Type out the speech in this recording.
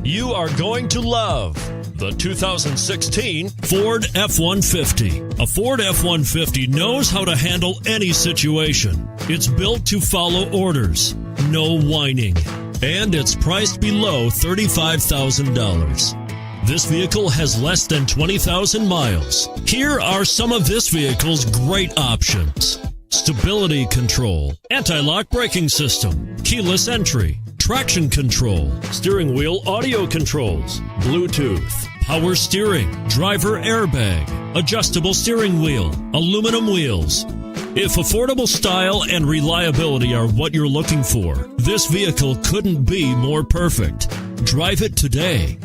You are going to love the 2016 Ford F-150. A Ford F-150 knows how to handle any situation. It's built to follow orders, no whining, and it's priced below $35,000. This vehicle has less than 20,000 miles. Here are some of this vehicle's great options: stability control, anti-lock braking system, keyless entry, traction control, steering wheel audio controls, Bluetooth, power steering, driver airbag, adjustable steering wheel, aluminum wheels. If affordable style and reliability are what you're looking for, this vehicle couldn't be more perfect. Drive it today.